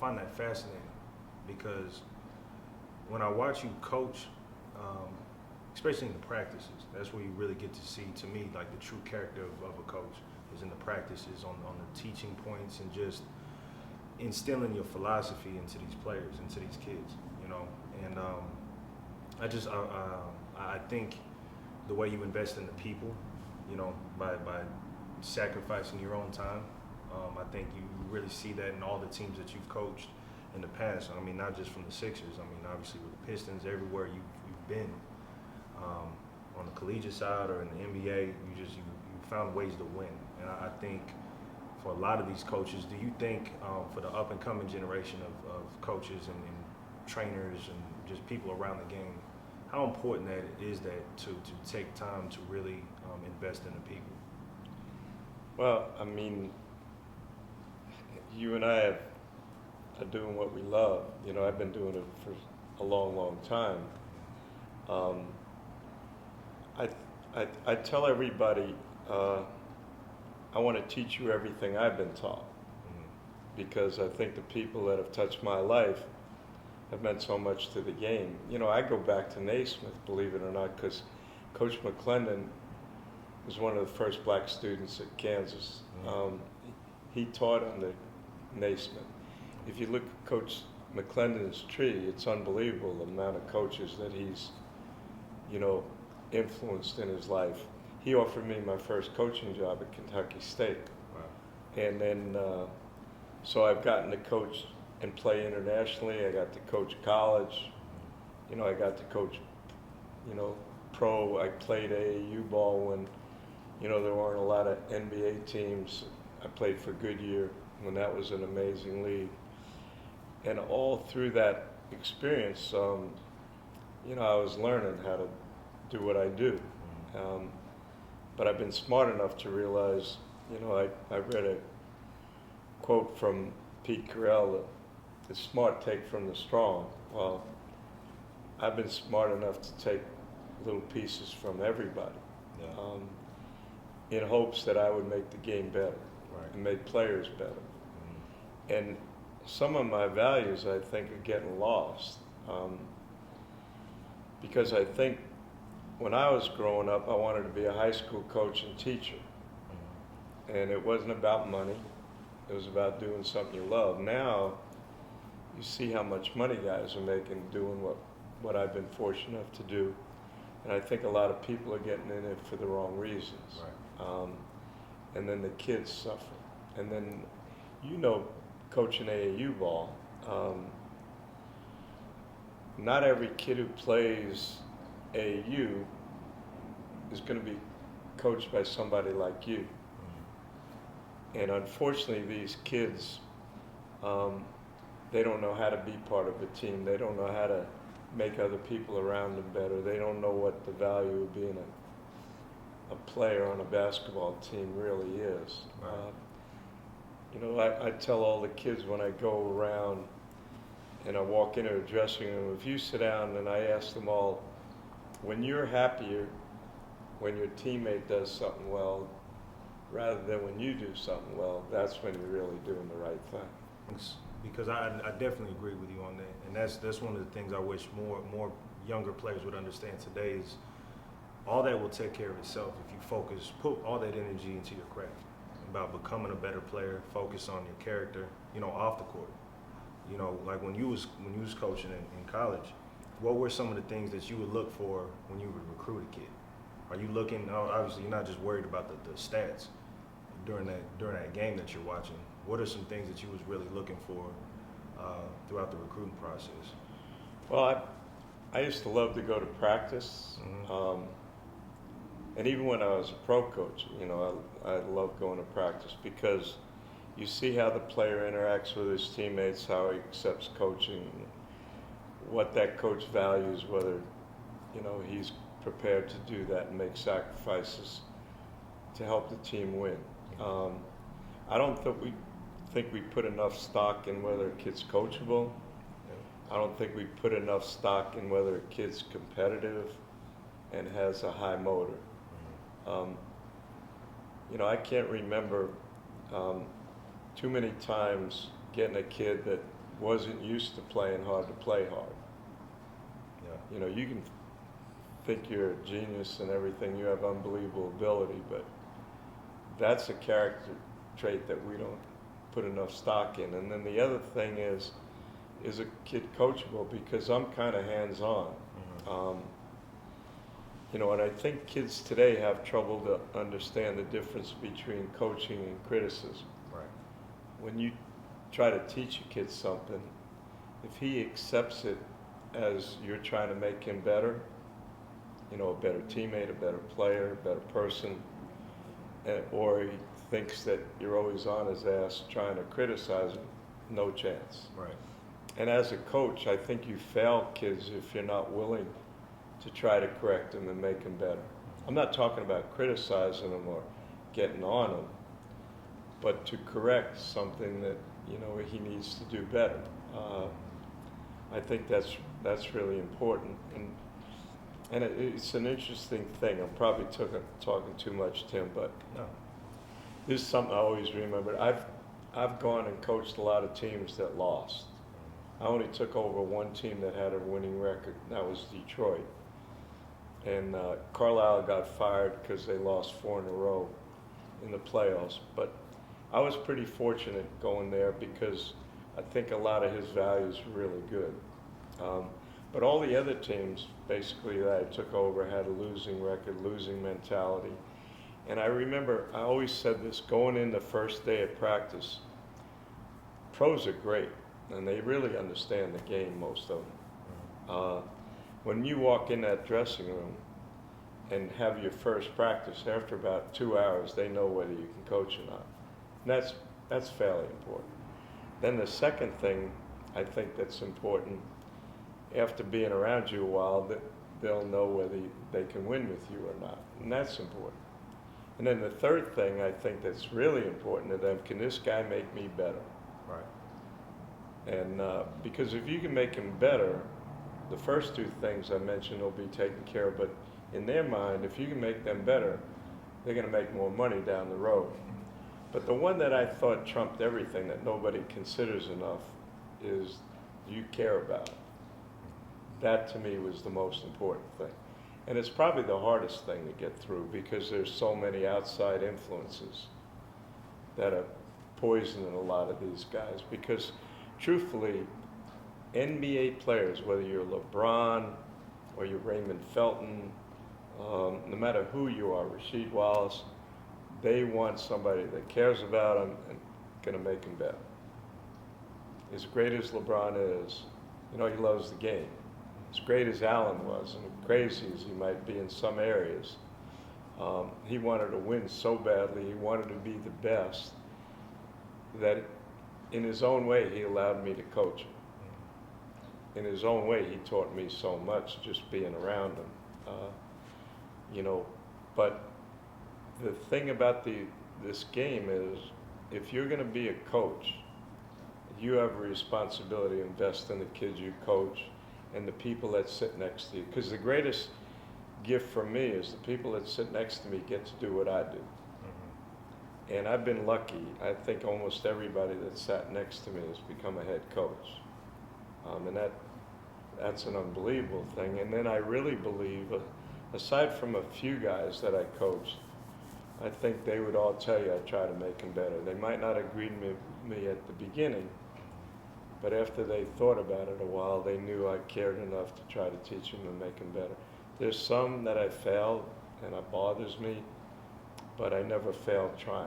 find that fascinating because when I watch you coach, um, especially in the practices, that's where you really get to see, to me, like the true character of a coach is in the practices, on the teaching points, and just instilling your philosophy into these players, into these kids, you know. And I just, I think the way you invest in the people, you know, by sacrificing your own time, I think you really see that in all the teams that you've coached in the past. I mean, not just from the Sixers. I mean, obviously with the Pistons, everywhere you've been, on the collegiate side or in the NBA, you found ways to win. And I think for a lot of these coaches, do you think for the up and coming generation of coaches and trainers and just people around the game, how important that is that to take time to really invest in the people? Well, I mean, you and I are doing what we love. You know, I've been doing it for a long, long time. I tell everybody, I want to teach you everything I've been taught, because I think the people that have touched my life have meant so much to the game. You know, I go back to Naismith, believe it or not, because Coach McClendon was one of the first black students at Kansas. He taught under Naismith. If you look at Coach McClendon's tree, it's unbelievable the amount of coaches that he's, you know, influenced in his life. He offered me my first coaching job at Kentucky State. Wow. And then, so I've gotten to coach and play internationally. I got to coach college. You know, I got to coach, you know, pro. I played AAU ball when, you know, there weren't a lot of NBA teams. I played for Goodyear when that was an amazing league. And all through that experience, you know, I was learning how to do what I do. But I've been smart enough to realize, you know, I read a quote from Pete Carell, the smart take from the strong. Well, I've been smart enough to take little pieces from everybody, in hopes that I would make the game better, and make players better. And some of my values, I think, are getting lost, because I think when I was growing up, I wanted to be a high school coach and teacher. And it wasn't about money. It was about doing something you love. Now, you see how much money guys are making doing what I've been fortunate enough to do. And I think a lot of people are getting in it for the wrong reasons. And then the kids suffer. And then, you know, coaching AAU ball, not every kid who plays AAU is going to be coached by somebody like you. And unfortunately, these kids, they don't know how to be part of a team. They don't know how to make other people around them better. They don't know what the value of being a player on a basketball team really is. You know, I tell all the kids when I go around and I walk into a dressing room, if you sit down and I ask them all, when you're happier when your teammate does something well rather than when you do something well, that's when you're really doing the right thing. Because I definitely agree with you on that, and that's one of the things I wish more younger players would understand today is all that will take care of itself if you put all that energy into your craft, about becoming a better player, focus on your character, you know, off the court. You know, like when you was coaching in college, what were some of the things that you would look for when you would recruit a kid? Are you looking, obviously you're not just worried about the stats during that game that you're watching. What are some things that you was really looking for throughout the recruiting process? Well, I used to love to go to practice. And even when I was a pro coach, you know, I loved going to practice because you see how the player interacts with his teammates, how he accepts coaching, what that coach values, whether, you know, he's prepared to do that and make sacrifices to help the team win. I don't think we put enough stock in whether a kid's coachable. I don't think we put enough stock in whether a kid's competitive and has a high motor. You know, I can't remember too many times getting a kid that wasn't used to playing hard to play hard. Yeah. You know, you can think you're a genius and everything, you have unbelievable ability, but that's a character trait that we don't put enough stock in. And then the other thing is a kid coachable? Because I'm kind of hands-on. Mm-hmm. You know, and I think kids today have trouble to understand the difference between coaching and criticism. Right. When you try to teach a kid something, if he accepts it as you're trying to make him better, you know, a better teammate, a better player, a better person, or he thinks that you're always on his ass trying to criticize him, no chance. Right. And as a coach, I think you fail kids if you're not willing to try to correct them and make them better. I'm not talking about criticizing them or getting on them, but to correct something that, you know, he needs to do better. I think that's really important. And it's an interesting thing. I'm probably talking too much, Tim, but No. this is something I always remember. I've gone and coached a lot of teams that lost. I only took over one team that had a winning record, and that was Detroit. And Carlisle got fired because they lost 4 in a row in the playoffs. But I was pretty fortunate going there because I think a lot of his values were really good. But all the other teams, basically, that I took over had a losing record, losing mentality. And I remember, I always said this, going in the first day of practice, pros are great, and they really understand the game, most of them. When you walk in that dressing room and have your first practice, after about 2 hours, they know whether you can coach or not. And that's fairly important. Then the second thing I think that's important, after being around you a while, that they'll know whether they can win with you or not. And that's important. And then the third thing I think that's really important to them, can this guy make me better? Right. And because if you can make him better, the first 2 things I mentioned will be taken care of. But in their mind, if you can make them better, they're going to make more money down the road. But the one that I thought trumped everything that nobody considers enough is, do you care about it? That to me was the most important thing. And it's probably the hardest thing to get through because there's so many outside influences that are poisoning a lot of these guys. Because truthfully, NBA players, whether you're LeBron or you're Raymond Felton, no matter who you are, Rasheed Wallace, they want somebody that cares about them and going to make them better. As great as LeBron is, you know, he loves the game. As great as Allen was, and crazy as he might be in some areas, he wanted to win so badly, he wanted to be the best, that in his own way, he allowed me to coach him. In his own way, he taught me so much just being around him. You know, but the thing about this game is, if you're going to be a coach, you have a responsibility to invest in the kids you coach and the people that sit next to you. Because the greatest gift for me is the people that sit next to me get to do what I do. Mm-hmm. And I've been lucky. I think almost everybody that sat next to me has become a head coach. And that's an unbelievable thing. And then I really believe, aside from a few guys that I coached, I think they would all tell you I try to make them better. They might not agree with me at the beginning, but after they thought about it a while, they knew I cared enough to try to teach them and make them better. There's some that I failed, and it bothers me, but I never failed trying.